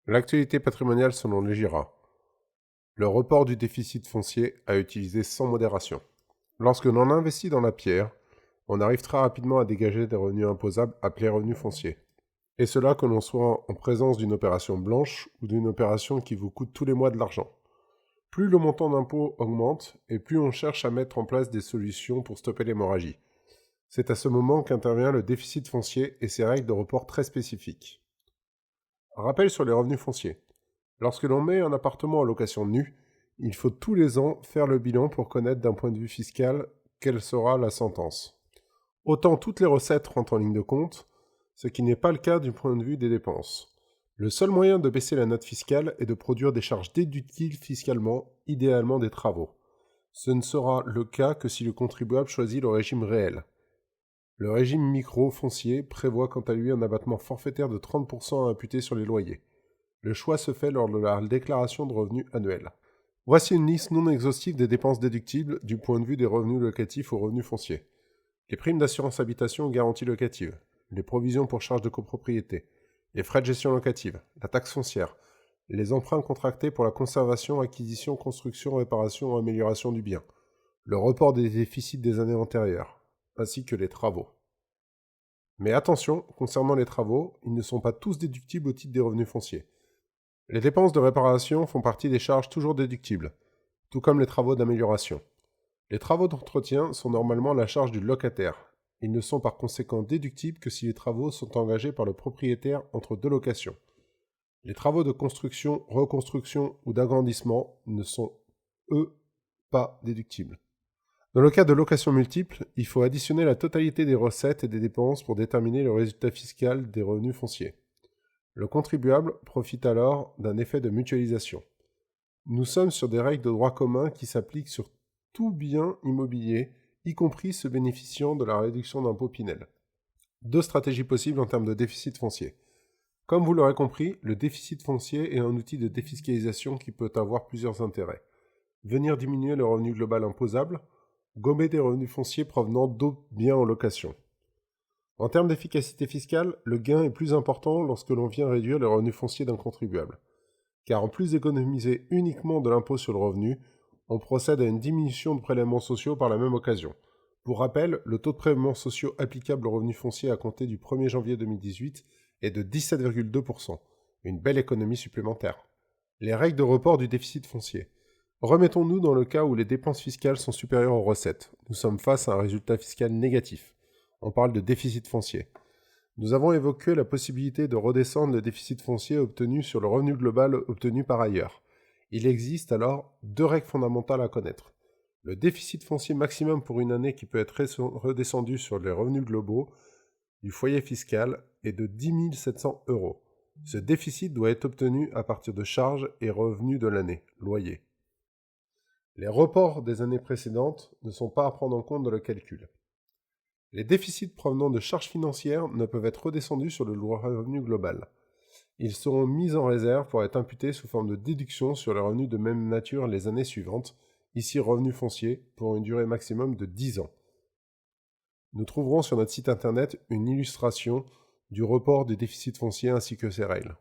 L'actualité patrimoniale selon les GIRA. Le report du déficit foncier à utiliser sans modération. Lorsque l'on investit dans la pierre, on arrive très rapidement à dégager des revenus imposables appelés revenus fonciers. Et cela que l'on soit en présence d'une opération blanche ou d'une opération qui vous coûte tous les mois de l'argent. Plus le montant d'impôt augmente et plus on cherche à mettre en place des solutions pour stopper l'hémorragie. C'est à ce moment qu'intervient le déficit foncier et ses règles de report très spécifiques. Rappel sur les revenus fonciers. Lorsque l'on met un appartement en location nue, il faut tous les ans faire le bilan pour connaître d'un point de vue fiscal quelle sera la sentence. Autant toutes les recettes rentrent en ligne de compte, ce qui n'est pas le cas du point de vue des dépenses. Le seul moyen de baisser la note fiscale est de produire des charges déductibles fiscalement, idéalement des travaux. Ce ne sera le cas que si le contribuable choisit le régime réel. Le régime micro-foncier prévoit quant à lui un abattement forfaitaire de 30% à imputer sur les loyers. Le choix se fait lors de la déclaration de revenus annuelle. Voici une liste non exhaustive des dépenses déductibles du point de vue des revenus locatifs aux revenus fonciers. Les primes d'assurance habitation aux garanties locatives, les provisions pour charges de copropriété, les frais de gestion locative, la taxe foncière, les emprunts contractés pour la conservation, acquisition, construction, réparation ou amélioration du bien, le report des déficits des années antérieures, ainsi que les travaux. Mais attention, concernant les travaux, ils ne sont pas tous déductibles au titre des revenus fonciers. Les dépenses de réparation font partie des charges toujours déductibles, tout comme les travaux d'amélioration. Les travaux d'entretien sont normalement la charge du locataire. Ils ne sont par conséquent déductibles que si les travaux sont engagés par le propriétaire entre deux locations. Les travaux de construction, reconstruction ou d'agrandissement ne sont, eux, pas déductibles. Dans le cas de location multiple, il faut additionner la totalité des recettes et des dépenses pour déterminer le résultat fiscal des revenus fonciers. Le contribuable profite alors d'un effet de mutualisation. Nous sommes sur des règles de droit commun qui s'appliquent sur tout bien immobilier, y compris ceux bénéficiant de la réduction d'impôt Pinel. Deux stratégies possibles en termes de déficit foncier. Comme vous l'aurez compris, le déficit foncier est un outil de défiscalisation qui peut avoir plusieurs intérêts. Venir diminuer le revenu global imposable, gommer des revenus fonciers provenant d'autres biens en location. En termes d'efficacité fiscale, le gain est plus important lorsque l'on vient réduire le revenu foncier d'un contribuable. Car en plus d'économiser uniquement de l'impôt sur le revenu, on procède à une diminution de prélèvements sociaux par la même occasion. Pour rappel, le taux de prélèvements sociaux applicable aux revenus fonciers à compter du 1er janvier 2018 est de 17,2%, une belle économie supplémentaire. Les règles de report du déficit foncier. Remettons-nous dans le cas où les dépenses fiscales sont supérieures aux recettes. Nous sommes face à un résultat fiscal négatif. On parle de déficit foncier. Nous avons évoqué la possibilité de redescendre le déficit foncier obtenu sur le revenu global obtenu par ailleurs. Il existe alors deux règles fondamentales à connaître. Le déficit foncier maximum pour une année qui peut être redescendu sur les revenus globaux du foyer fiscal est de 10 700 €. Ce déficit doit être obtenu à partir de charges et revenus de l'année, loyer. Les reports des années précédentes ne sont pas à prendre en compte dans le calcul. Les déficits provenant de charges financières ne peuvent être redescendus sur le revenu global. Ils seront mis en réserve pour être imputés sous forme de déduction sur les revenus de même nature les années suivantes, ici revenus fonciers, pour une durée maximum de 10 ans. Nous trouverons sur notre site internet une illustration du report du déficit foncier ainsi que ses règles.